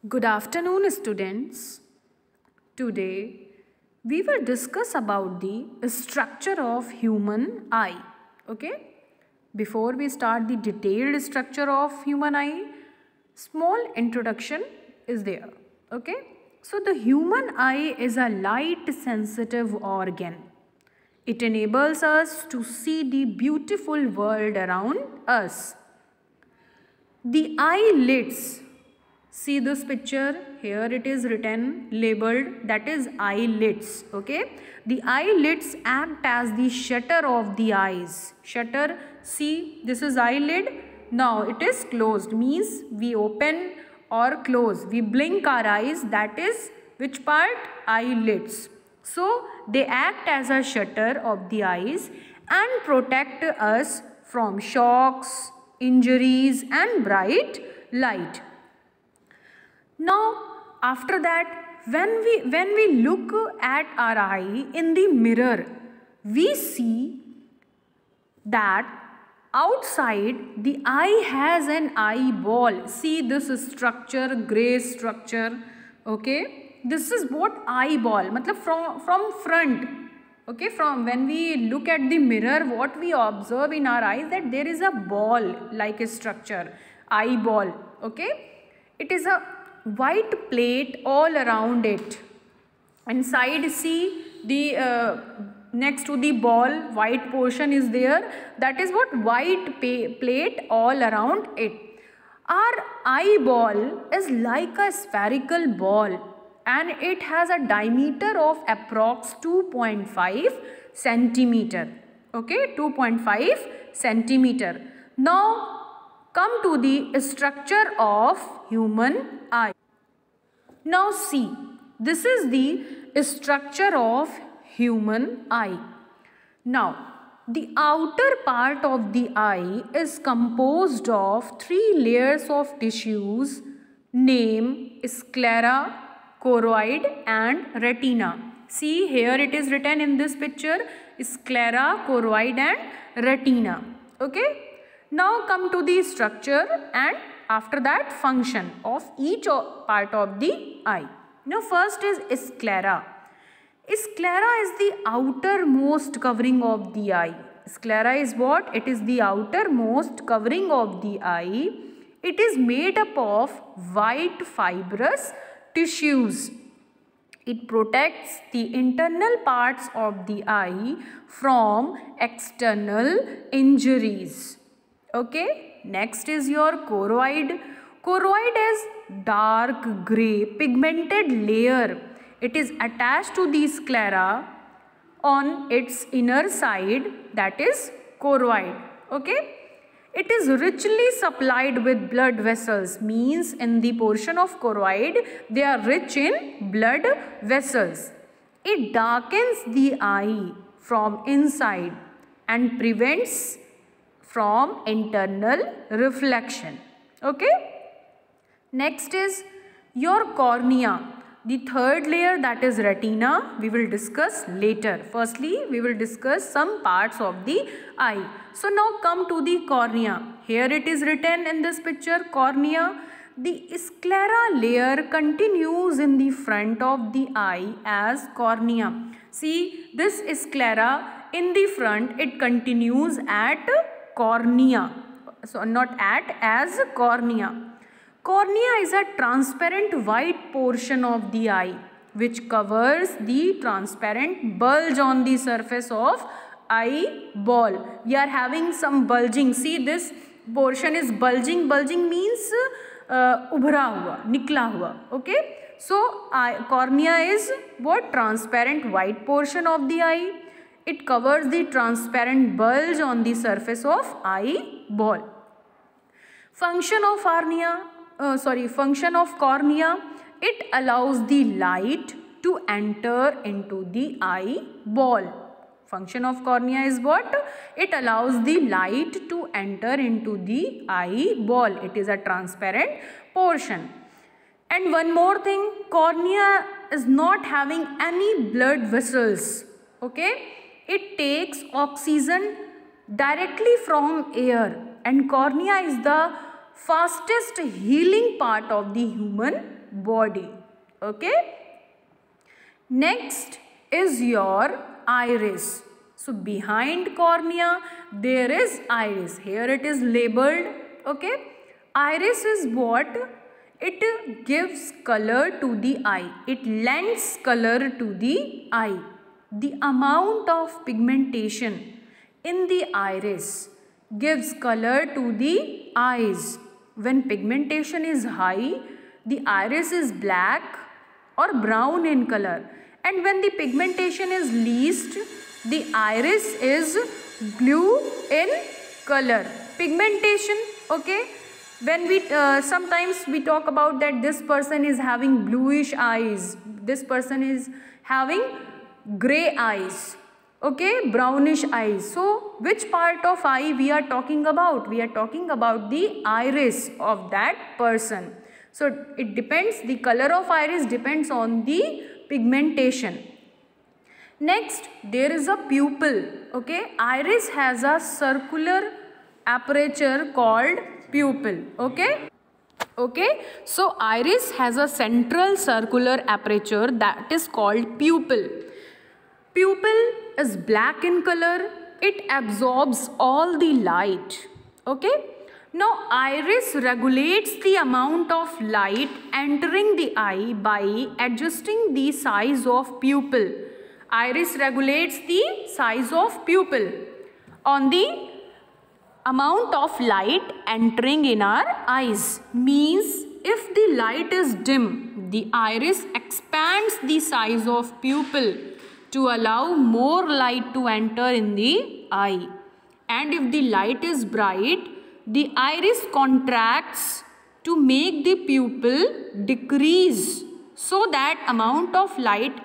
Good afternoon, students. Today we will discuss about the structure of human eye. Okay? Before we start the detailed structure of human eye, small introduction is there. Okay? So the human eye is a light sensitive organ. It enables us to see the beautiful world around us. The eyelids, see this picture, here it is written, labeled, that is eyelids. Okay, the eyelids act as the shutter of the eyes. Shutter, see, this is eyelid, now it is closed, means we open or close, we blink our eyes, that is which part? Eyelids. So they act as a shutter of the eyes and protect us from shocks, injuries and bright light. Now after that, when we look at our eye in the mirror, we see that outside the eye has an eyeball. See this structure, gray structure. Okay, this is what eyeball, matlab from front. Okay, from when we look at the mirror, what we observe in our eyes, that there is a ball like a structure, eyeball. Okay, it is a white plate all around it. Inside, see the next to the ball, white portion is there, that is what white plate all around it. Our eyeball is like a spherical ball and it has a diameter of approx 2.5 centimeter. Okay, 2.5 centimeter. Now come to the structure of human eye. Now see, this is the structure of human eye. Now, the outer part of the eye is composed of 3 layers of tissues named sclera, choroid and retina. See, here it is written in this picture, sclera, choroid and retina. Okay. Now come to the structure and after that function of each part of the eye. Now first is sclera. Sclera is the outermost covering of the eye. Sclera is what? It is the outermost covering of the eye. It is made up of white fibrous tissues. It protects the internal parts of the eye from external injuries. Okay, next is your choroid. Choroid is dark grey pigmented layer. It is attached to the sclera on its inner side, that is choroid. Okay, it is richly supplied with blood vessels, means in the portion of choroid they are rich in blood vessels. It darkens the eye from inside and prevents from internal reflection. Okay, next is your cornea. The third layer, that is retina, we will discuss later. Firstly, we will discuss some parts of the eye. So now come to the cornea. Here it is written in this picture, cornea. The sclera layer continues in the front of the eye as cornea. See this sclera in the front, it continues at cornea, so not at, as cornea. Cornea is a transparent white portion of the eye which covers the transparent bulge on the surface of eyeball. We are having some bulging. See this portion is bulging. Bulging means ubhra hua, nikla hua. Okay. So cornea is what? Transparent white portion of the eye. It covers the transparent bulge on the surface of eyeball. Function of cornea, it allows the light to enter into the eyeball. Function of cornea is what? It allows the light to enter into the eyeball. It is a transparent portion. And one more thing, cornea is not having any blood vessels. Okay, it takes oxygen directly from air, and cornea is the fastest healing part of the human body. Okay. Next is your iris. So behind cornea there is iris. Here it is labeled. Okay. Iris is what? It gives color to the eye. It lends color to the eye. The amount of pigmentation in the iris gives color to the eyes. When pigmentation is high, the iris is black or brown in color. And when the pigmentation is least, the iris is blue in color. Pigmentation, okay? When we sometimes we talk about that this person is having bluish eyes, this person is having gray eyes, okay, brownish eyes. So which part of eye we are talking about? We are talking about the iris of that person. So it depends, the color of iris depends on the pigmentation. Next, there is a pupil. Okay, iris has a circular aperture called pupil. Okay. Okay, so iris has a central circular aperture that is called pupil. Pupil is black in color. It absorbs all the light. Okay. Now iris regulates the amount of light entering the eye by adjusting the size of pupil. Iris regulates the size of pupil on the amount of light entering in our eyes. Means if the light is dim, the iris expands the size of pupil to allow more light to enter in the eye. And if the light is bright, the iris contracts to make the pupil decrease so that amount of light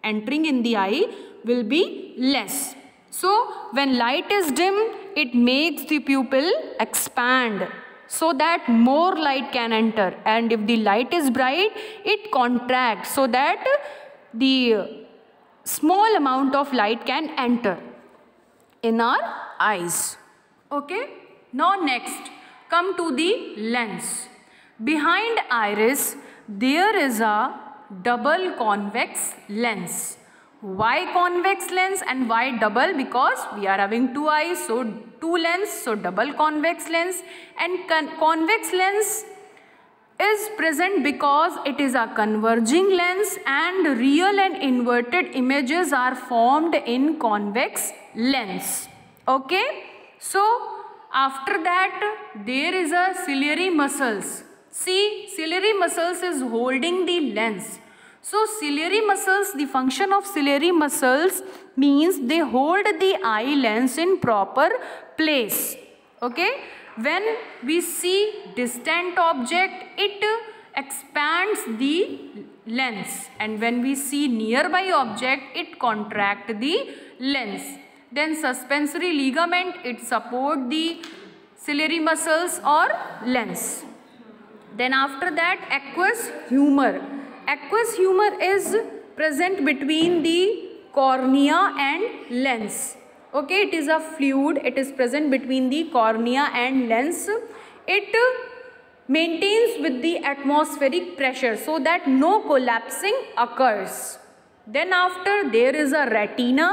entering in the eye will be less. So when light is dim, it makes the pupil expand so that more light can enter. And if the light is bright, it contracts so that the small amount of light can enter in our eyes. Okay. Now next, come to the lens. Behind iris, there is a double convex lens. Why convex lens and why double? Because we are having two eyes, so two lens, so double convex lens. And convex lens is present because it is a converging lens and real and inverted images are formed in convex lens. Okay. So after that there is a ciliary muscles. See, ciliary muscles is holding the lens. So ciliary muscles, the function of ciliary muscles means they hold the eye lens in proper place. Okay. When we see distant object, it expands the lens, and when we see nearby object, it contracts the lens. Then suspensory ligament, it support the ciliary muscles or lens. Then after that, aqueous humor. Aqueous humor is present between the cornea and lens. Okay, it is a fluid. It is present between the cornea and lens. It maintains with the atmospheric pressure so that no collapsing occurs. Then after, there is a retina.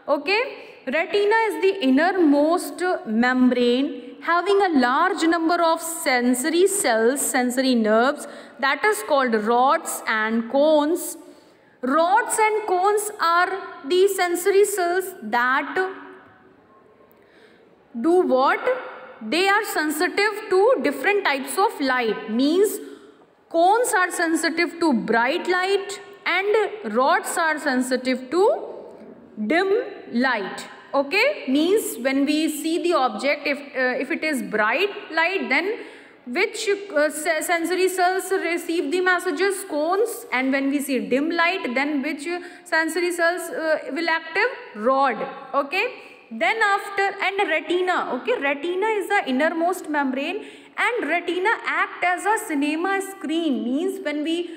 Okay. Retina is the innermost membrane having a large number of sensory cells, sensory nerves, that is called rods and cones. Rods and cones are the sensory cells that do what? They are sensitive to different types of light. Means cones are sensitive to bright light and rods are sensitive to dim light. Okay, means when we see the object, if it is bright light, then which sensory cells receive the messages? Cones. And when we see dim light, then which sensory cells will active? Rod. Okay. Then after, and retina. Okay, retina is the innermost membrane, and retina act as a cinema screen. Means when we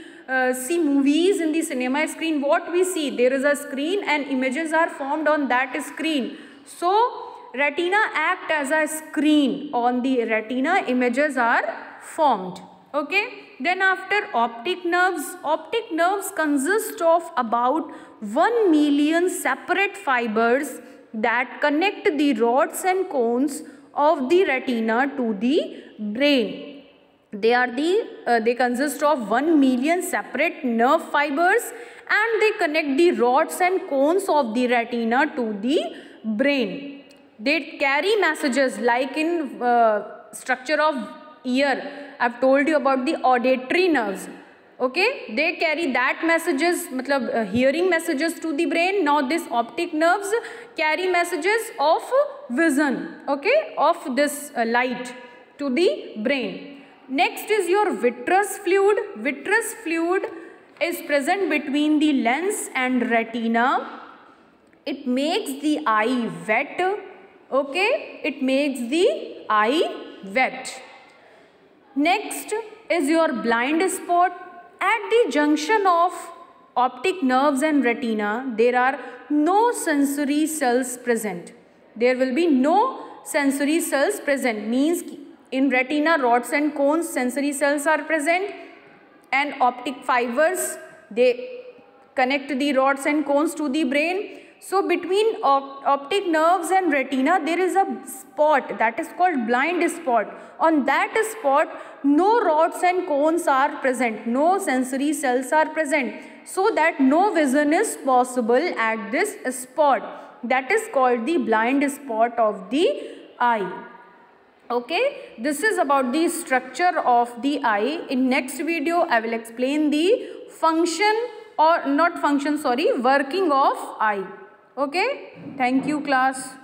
see movies in the cinema screen, what we see? There is a screen and images are formed on that screen. So retina act as a screen. On the retina, images are formed. Okay, then after optic nerves consist of about 1 million separate fibers that connect the rods and cones of the retina to the brain. They consist of 1 million separate nerve fibers and they connect the rods and cones of the retina to the brain. They carry messages like in structure of ear. I've told you about the auditory nerves. Okay, they carry that messages, hearing messages to the brain. Now this optic nerves carry messages of vision, okay, of this light to the brain. Next is your vitreous fluid. Vitreous fluid is present between the lens and retina. It makes the eye wet. Okay, it makes the eye wet. Next is your blind spot. At the junction of optic nerves and retina, there are no sensory cells present. There will be no sensory cells present. Means in retina, rods and cones, sensory cells are present, and optic fibers, they connect the rods and cones to the brain. So between optic nerves and retina, there is a spot that is called blind spot. On that spot, no rods and cones are present, no sensory cells are present, so that no vision is possible at this spot. That is called the blind spot of the eye. Okay, this is about the structure of the eye. In next video, I will explain the working of eye. Okay, thank you class.